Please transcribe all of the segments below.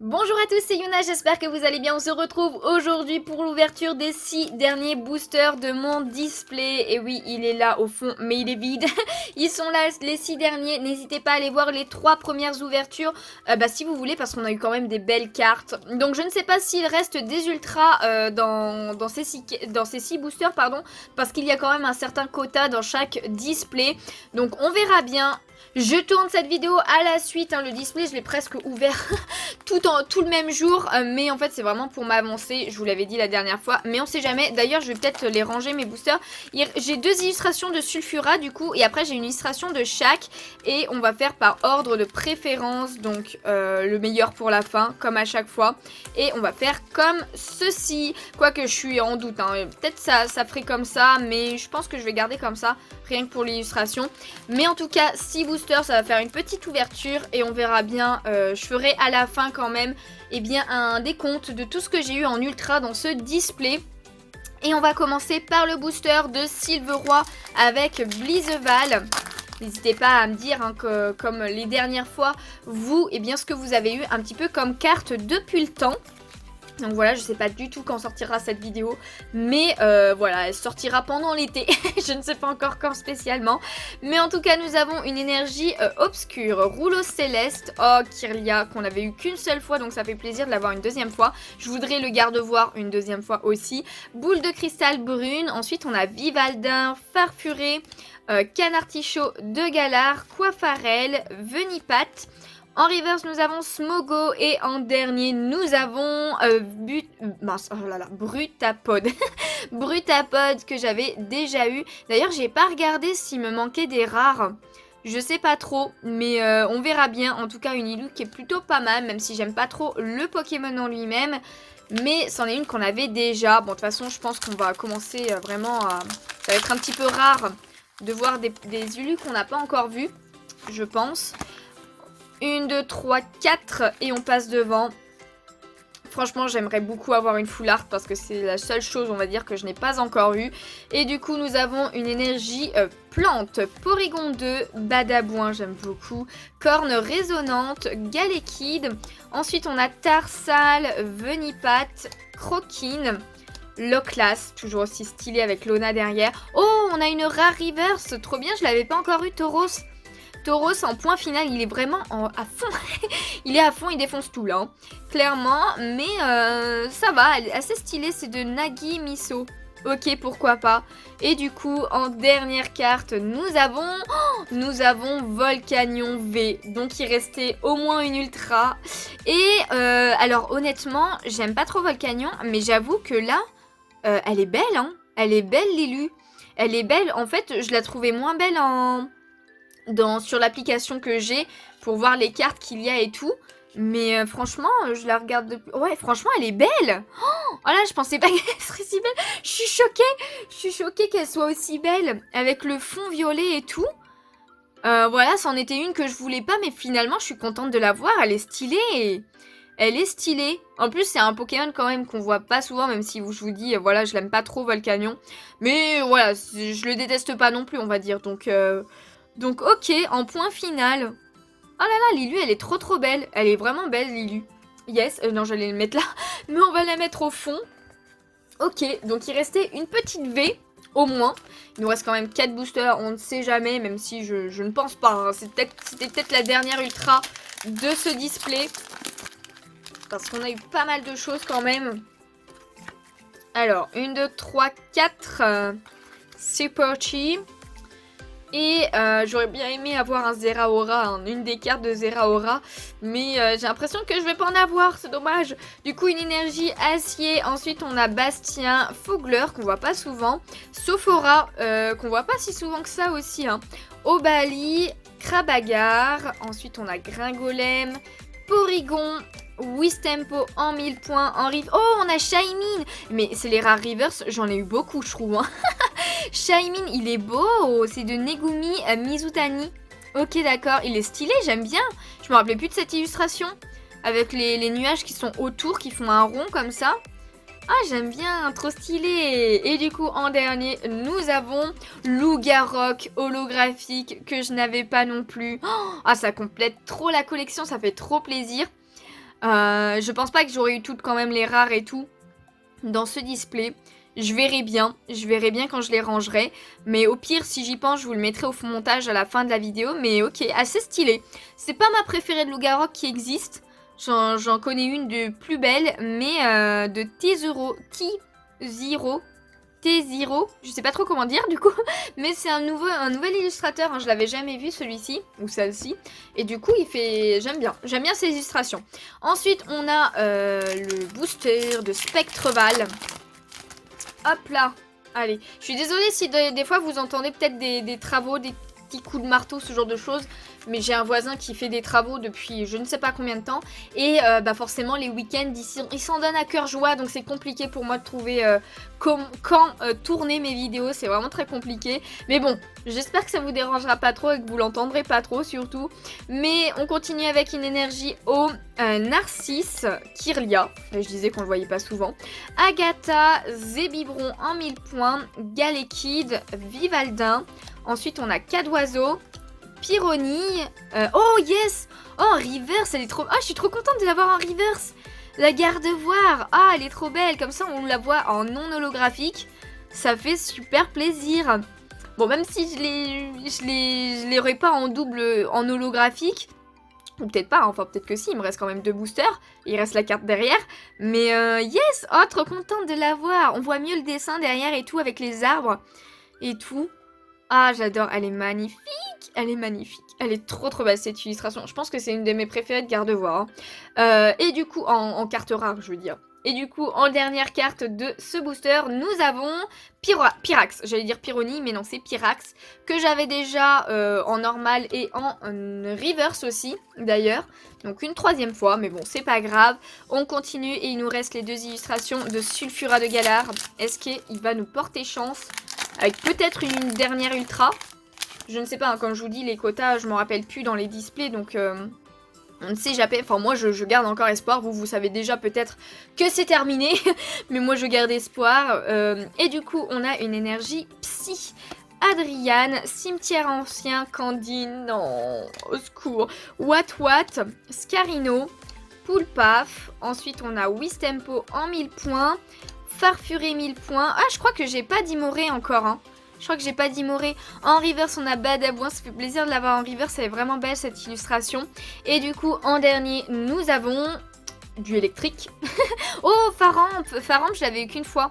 Bonjour à tous, c'est Yuna, j'espère que vous allez bien. On se retrouve aujourd'hui pour l'ouverture des 6 derniers boosters de mon display. Et oui, il est là au fond, mais il est vide. Ils sont là, les 6 derniers. N'hésitez pas à aller voir les 3 premières ouvertures, si vous voulez, parce qu'on a eu quand même des belles cartes. Donc je ne sais pas s'il reste des ultras dans ces 6 boosters, pardon, parce qu'il y a quand même un certain quota dans chaque display. Donc on verra bien. Je tourne cette vidéo à la suite, hein, le display je l'ai presque ouvert tout le même jour, mais en fait c'est vraiment pour m'avancer, je vous l'avais dit la dernière fois, mais on sait jamais. D'ailleurs je vais peut-être les ranger mes boosters. J'ai 2 illustrations de Sulfura du coup, et après j'ai une illustration de chaque, et on va faire par ordre de préférence, donc le meilleur pour la fin, comme à chaque fois, et on va faire comme ceci, quoique je suis en doute, hein. Peut-être ça ferait comme ça, mais je pense que je vais garder comme ça, rien que pour l'illustration. Mais en tout cas, 6 boosters, ça va faire une petite ouverture et on verra bien. Je ferai à la fin quand même un décompte de tout ce que j'ai eu en ultra dans ce display. Et on va commencer par le booster de Silveroy avec Blizeval. N'hésitez pas à me dire hein, que comme les dernières fois, vous, ce que vous avez eu un petit peu comme carte depuis le temps. Donc voilà, je sais pas du tout quand sortira cette vidéo, mais voilà, elle sortira pendant l'été, je ne sais pas encore quand spécialement. Mais en tout cas, nous avons une énergie obscure, rouleau céleste, oh Kirlia, qu'on avait eu qu'une seule fois, donc ça fait plaisir de l'avoir une deuxième fois. Je voudrais le garde-voir une deuxième fois aussi. Boule de cristal brune, ensuite on a Vivaldin, Farfuré, Canartichaud de Galar, Coiffarel, Venipat. En reverse, nous avons Smogo et en dernier, nous avons Brutapod. Brutapod que j'avais déjà eu. D'ailleurs, j'ai pas regardé s'il me manquait des rares. Je sais pas trop, mais on verra bien. En tout cas, une Illu qui est plutôt pas mal, même si j'aime pas trop le Pokémon en lui-même. Mais c'en est une qu'on avait déjà. Bon, de toute façon, je pense qu'on va commencer vraiment à... Ça va être un petit peu rare de voir des Illus qu'on n'a pas encore vus, je pense. 1, 2, 3, 4 et on passe devant. Franchement, j'aimerais beaucoup avoir une full art parce que c'est la seule chose, on va dire, que je n'ai pas encore vue. Et du coup, nous avons une énergie plante. Porygon 2, Badabouin, j'aime beaucoup. Corne résonante, Galekid. Ensuite, on a Tarsal, Venipat, Croquine. Loclas, toujours aussi stylé avec Lona derrière. Oh, on a une rare reverse, trop bien, je l'avais pas encore eu, Tauros. Tauros en point final, il est vraiment à fond. Il est à fond, il défonce tout là, hein. Clairement, mais ça va, elle est assez stylée, c'est de Nagi Miso. Ok, pourquoi pas. Et du coup, en dernière carte, nous avons Volcanion V. Donc il restait au moins une ultra. Et alors honnêtement, j'aime pas trop Volcanion, mais j'avoue que là, elle est belle, hein. Elle est belle, Lilu. Elle est belle, en fait, je la trouvais moins belle sur l'application que j'ai pour voir les cartes qu'il y a et tout. Mais franchement, je la regarde depuis... Ouais, franchement, elle est belle. Oh là, je pensais pas qu'elle serait si belle. Je suis choquée. Je suis choquée qu'elle soit aussi belle. Avec le fond violet et tout. Voilà, c'en était une que je voulais pas. Mais finalement, je suis contente de la voir. Elle est stylée. Elle est stylée. En plus, c'est un Pokémon quand même qu'on voit pas souvent. Même si je vous dis, voilà, je l'aime pas trop, Volcanion. Mais voilà, je le déteste pas non plus, on va dire. Donc ok, en point final. Oh là là, Lilu, elle est trop belle. Elle est vraiment belle, Lilu. Yes, non, j'allais le mettre là. Mais on va la mettre au fond. Ok, donc il restait une petite V, au moins. Il nous reste quand même 4 boosters, on ne sait jamais, même si je ne pense pas, hein. C'était peut-être la dernière ultra de ce display. Parce qu'on a eu pas mal de choses quand même. Alors, 1, 2, 3, 4. Super cheap. Et j'aurais bien aimé avoir un Zeraora, hein, une des cartes de Zeraora. Mais j'ai l'impression que je vais pas en avoir, c'est dommage. Du coup, une énergie acier. Ensuite, on a Bastien, Fogler, qu'on voit pas souvent. Sophora, qu'on voit pas si souvent que ça aussi, hein. Obali, Krabagar. Ensuite, on a Gringolem, Porygon, Wistempo en 1000 points. En rive. Oh, on a Shaymin. Mais c'est les rares rivers, j'en ai eu beaucoup, je trouve, hein. Shaymin, il est beau. C'est de Negumi Mizutani. Ok, d'accord. Il est stylé, j'aime bien. Je me rappelais plus de cette illustration. Avec les nuages qui sont autour, qui font un rond comme ça. Ah, j'aime bien, trop stylé. Et du coup, en dernier, nous avons Lougarok holographique que je n'avais pas non plus. Oh, ah, ça complète trop la collection, ça fait trop plaisir. Je pense pas que j'aurais eu toutes quand même les rares et tout dans ce display. Je verrai bien quand je les rangerai. Mais au pire, si j'y pense, je vous le mettrai au fond montage à la fin de la vidéo. Mais ok, assez stylé. C'est pas ma préférée de Lougarok qui existe. J'en connais une de plus belle, mais de T-Zero, je sais pas trop comment dire du coup, mais c'est un nouvel illustrateur, hein, je l'avais jamais vu celui-ci, ou celle-ci, et du coup j'aime bien ces illustrations. Ensuite on a le booster de Spectreval. Hop là, allez, je suis désolée si des fois vous entendez peut-être des travaux, des petits coups de marteau, ce genre de choses, mais j'ai un voisin qui fait des travaux depuis je ne sais pas combien de temps, et bah forcément les week-ends ils s'en donnent à cœur joie, donc c'est compliqué pour moi de trouver quand tourner mes vidéos, c'est vraiment très compliqué, mais bon, j'espère que ça vous dérangera pas trop et que vous l'entendrez pas trop surtout. Mais on continue avec une énergie au Narcisse, Kirlia, je disais qu'on le voyait pas souvent, Agatha, Zébibron en 1000 points, Galekid, Vivaldin, ensuite on a Cadoiseau, Pyrrhony, oh yes, oh en reverse, elle est trop, ah je suis trop contente de l'avoir en reverse. La Gardevoir, ah elle est trop belle, comme ça on la voit en non holographique, ça fait super plaisir. Bon, même si je l'aurais pas en double, en holographique, ou peut-être pas, hein, enfin peut-être que si, il me reste quand même 2 boosters, il reste la carte derrière, mais yes, oh trop contente de l'avoir, on voit mieux le dessin derrière et tout, avec les arbres et tout. Ah j'adore, elle est magnifique, elle est trop belle cette illustration, je pense que c'est une de mes préférées de Gardevoir, hein. Et du coup, en carte rare je veux dire. Et du coup, en dernière carte de ce booster, nous avons Pyrax. J'allais dire Pyrrhony, mais non, c'est Pyrax. Que j'avais déjà en normal et en reverse aussi, d'ailleurs. Donc une 3e fois, mais bon, c'est pas grave. On continue et il nous reste les 2 illustrations de Sulfura de Galar. Est-ce qu'il va nous porter chance avec peut-être une dernière ultra? Je ne sais pas, hein, comme je vous dis, les quotas, je m'en rappelle plus dans les displays, donc... on ne sait jamais, enfin moi je garde encore espoir, vous savez déjà peut-être que c'est terminé, mais moi je garde espoir. Et du coup on a une énergie Psy, Adriane, Cimetière Ancien, Candine, non, au secours, Wat, Scarino, Poulpaf, ensuite on a Wistempo en 1000 points, Farfuré 1000 points, ah je crois que j'ai pas d'Imoré encore, hein. Je crois que j'ai pas d'Imoré. En reverse, on a Badabouin. Ça fait plaisir de l'avoir en reverse. Elle est vraiment belle cette illustration. Et du coup, en dernier, nous avons du électrique. Oh, Faramp. Faramp, je l'avais eu qu'une fois.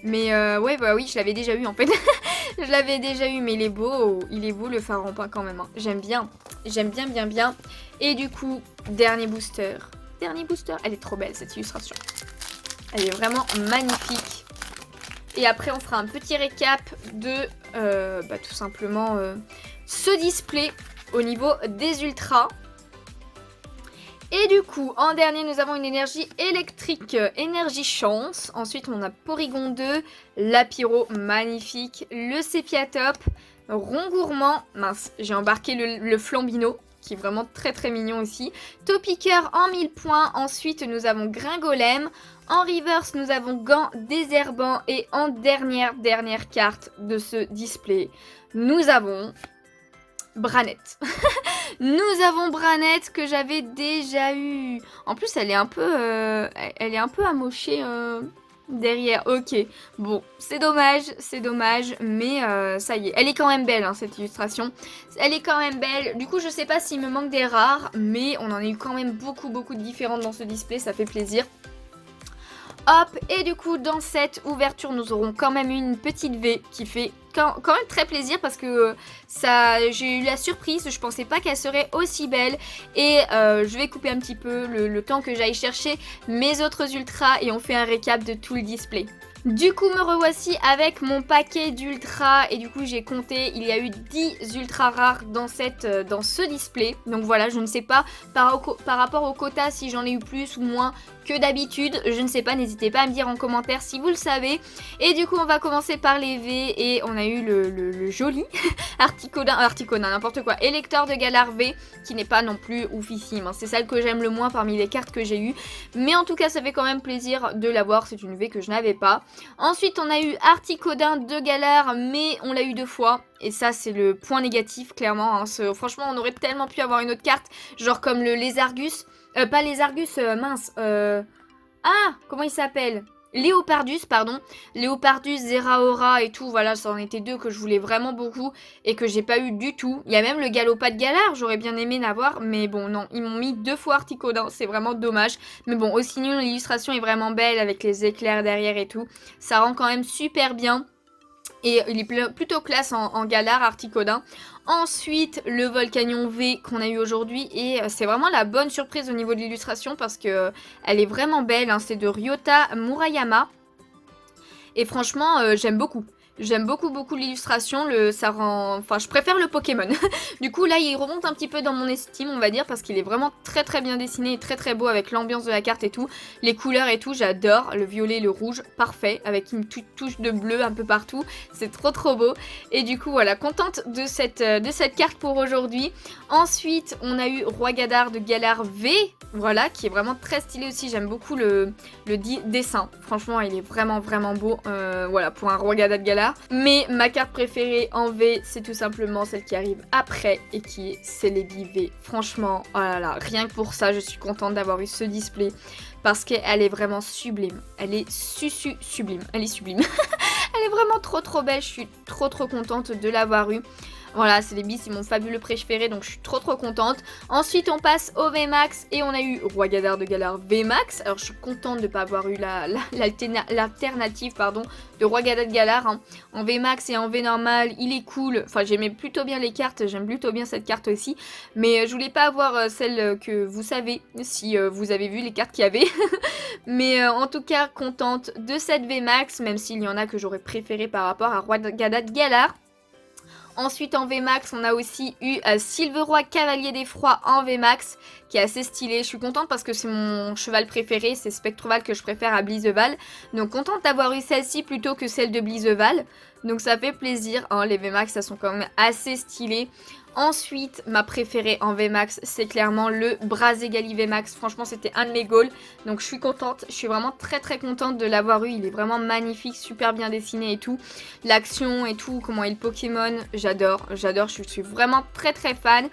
Mais ouais, bah oui, je l'avais déjà eu en fait. Je l'avais déjà eu, mais il est beau le Faramp hein, quand même. Hein. J'aime bien. J'aime bien. Et du coup, dernier booster. Elle est trop belle cette illustration. Elle est vraiment magnifique. Et après, on fera un petit récap de tout simplement ce display au niveau des ultras. Et du coup, en dernier, nous avons une énergie électrique, énergie chance. Ensuite, on a Porygon 2, Lapiro, magnifique, le Sépiatop, Rond Gourmand, mince, j'ai embarqué le Flambino, qui est vraiment très mignon aussi. Topiqueur en 1000 points. Ensuite, nous avons Gringolem. En reverse, nous avons Gant, Désherbant. Et en dernière carte de ce display, nous avons Branette. Nous avons Branette que j'avais déjà eu. En plus, elle est un peu amochée derrière. Ok, bon, c'est dommage, mais ça y est. Elle est quand même belle, hein, cette illustration. Elle est quand même belle. Du coup, je sais pas s'il me manque des rares, mais on en a eu quand même beaucoup de différentes dans ce display. Ça fait plaisir. Hop, et du coup, dans cette ouverture, nous aurons quand même une petite V qui fait quand même très plaisir parce que j'ai eu la surprise, je pensais pas qu'elle serait aussi belle. Et je vais couper un petit peu le temps que j'aille chercher mes autres ultras et on fait un récap de tout le display. Du coup, me revoici avec mon paquet d'ultras et du coup, j'ai compté, il y a eu 10 ultras rares dans ce display. Donc voilà, je ne sais pas par rapport au quota si j'en ai eu plus ou moins que d'habitude. Je ne sais pas, n'hésitez pas à me dire en commentaire si vous le savez. Et du coup, on va commencer par les V et on a eu le joli Articodin, n'importe quoi, Électeur de Galar V qui n'est pas non plus oufissime. Hein. C'est celle que j'aime le moins parmi les cartes que j'ai eues. Mais en tout cas, ça fait quand même plaisir de l'avoir. C'est une V que je n'avais pas. Ensuite, on a eu Articodin de Galar, mais on l'a eu 2 fois. Et ça, c'est le point négatif, clairement. Hein. Franchement, on aurait tellement pu avoir une autre carte, genre comme le Lézargus. Pas les Argus, mince. Ah, comment il s'appelle? Léopardus, pardon. Léopardus, Zeraora et tout, voilà, ça en était deux que je voulais vraiment beaucoup et que j'ai pas eu du tout. Il y a même le Galopade de Galar, j'aurais bien aimé l'avoir, mais bon, non, ils m'ont mis 2 fois Articodin, c'est vraiment dommage. Mais bon, aussi sinon, l'illustration est vraiment belle avec les éclairs derrière et tout. Ça rend quand même super bien. Et il est plutôt classe en Galar, Articodin. Ensuite, le Volcanion V qu'on a eu aujourd'hui. Et c'est vraiment la bonne surprise au niveau de l'illustration parce que elle est vraiment belle. Hein. C'est de Ryota Murayama. Et franchement, j'aime beaucoup. J'aime beaucoup l'illustration, ça rend... Enfin, je préfère le Pokémon. Du coup, là, il remonte un petit peu dans mon estime, on va dire, parce qu'il est vraiment très bien dessiné et très beau avec l'ambiance de la carte et tout. Les couleurs et tout, j'adore. Le violet, le rouge, parfait, avec une touche de bleu un peu partout. C'est trop beau. Et du coup, voilà, contente de cette carte pour aujourd'hui. Ensuite, on a eu Roi Gadar de Galar V, voilà, qui est vraiment très stylé aussi. J'aime beaucoup le dessin. Franchement, il est vraiment beau. Voilà, pour un Roi Gadar de Galar. Mais ma carte préférée en V, c'est tout simplement celle qui arrive après et qui est Celebi V. Franchement, oh là là, rien que pour ça, je suis contente d'avoir eu ce display parce qu'elle est vraiment sublime. Elle est sublime. Elle est sublime. Elle est vraiment trop belle. Je suis trop contente de l'avoir eu. Voilà, Celebi, c'est mon fabuleux préféré, donc je suis trop contente. Ensuite, on passe au VMAX et on a eu Roi Gadar de Galar VMAX. Alors, je suis contente de ne pas avoir eu l'alternative de Roi Gadar de Galar. Hein. En VMAX et en V normal, il est cool. Enfin, j'aimais plutôt bien les cartes, j'aime plutôt bien cette carte aussi. Mais je voulais pas avoir celle que vous savez, si vous avez vu les cartes qu'il y avait. Mais en tout cas, contente de cette VMAX, même s'il y en a que j'aurais préféré par rapport à Roi Gadar de Galar. Ensuite en VMAX, on a aussi eu Silveroy Cavalier des Froids en VMAX, qui est assez stylé. Je suis contente parce que c'est mon cheval préféré, c'est Spectroval que je préfère à Blizeval. Donc contente d'avoir eu celle-ci plutôt que celle de Blizeval. Donc ça fait plaisir, hein, les VMAX, ça sont quand même assez stylés. Ensuite, ma préférée en VMAX, c'est clairement le Brazegali VMAX. Franchement, c'était un de mes goals. Donc, je suis contente. Je suis vraiment très contente de l'avoir eu. Il est vraiment magnifique, super bien dessiné et tout. L'action et tout, comment est le Pokémon, j'adore. Je suis vraiment très fan.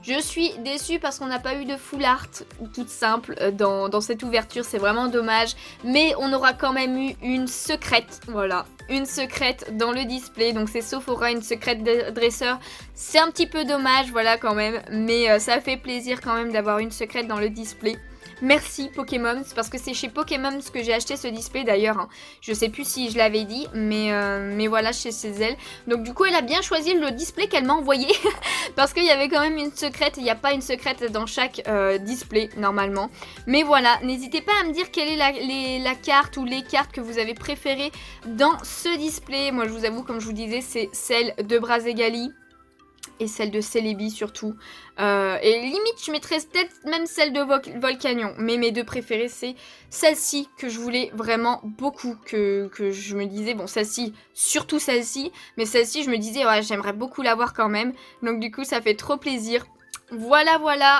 Je suis déçue parce qu'on n'a pas eu de full art toute simple dans cette ouverture, c'est vraiment dommage. Mais on aura quand même eu une secrète, voilà, une secrète dans le display. Donc c'est Sophora, une secrète dresseur. C'est un petit peu dommage, voilà quand même. Mais ça fait plaisir quand même d'avoir une secrète dans le display. Merci Pokémon, c'est parce que c'est chez Pokémon que j'ai acheté ce display d'ailleurs. Hein. Je sais plus si je l'avais dit, mais voilà, chez elle. Donc du coup, elle a bien choisi le display qu'elle m'a envoyé. Parce qu'il y avait quand même une secrète, il n'y a pas une secrète dans chaque display normalement. Mais voilà, n'hésitez pas à me dire quelle est la carte ou les cartes que vous avez préférées dans ce display. Moi je vous avoue, comme je vous disais, c'est celle de Brazegali. Et celle de Celebi surtout. Et limite, je mettrais peut-être même celle de Volcanion. Mais mes deux préférées, c'est celle-ci que je voulais vraiment beaucoup. Que je me disais, bon, celle-ci, surtout celle-ci. Mais celle-ci, je me disais, ouais, j'aimerais beaucoup l'avoir quand même. Donc du coup, ça fait trop plaisir. Voilà.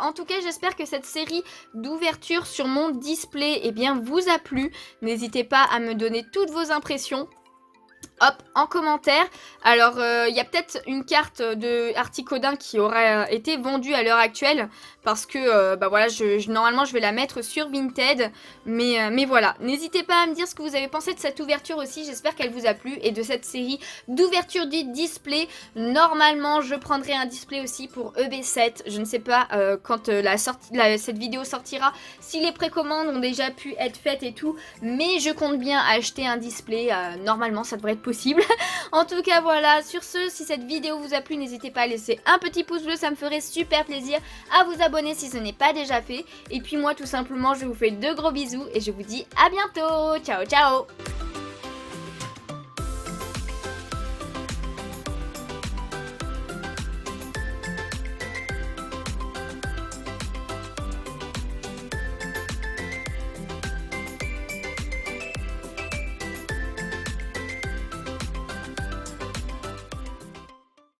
En tout cas, j'espère que cette série d'ouverture sur mon display, eh bien, vous a plu. N'hésitez pas à me donner toutes vos impressions. Hop, en commentaire. Alors, il y a peut-être une carte de Articodin qui aurait été vendue à l'heure actuelle. Parce que, bah voilà, normalement, je vais la mettre sur Vinted. Mais voilà, n'hésitez pas à me dire ce que vous avez pensé de cette ouverture aussi. J'espère qu'elle vous a plu. Et de cette série d'ouverture du display. Normalement, je prendrai un display aussi pour EB7. Je ne sais pas quand cette vidéo sortira. Si les précommandes ont déjà pu être faites et tout. Mais je compte bien acheter un display. Normalement, ça devrait être possible. En tout cas, voilà. Sur ce, si cette vidéo vous a plu, n'hésitez pas à laisser un petit pouce bleu. Ça me ferait super plaisir. À vous abonner si ce n'est pas déjà fait. Et puis moi, tout simplement, je vous fais de gros bisous. Et je vous dis à bientôt. Ciao.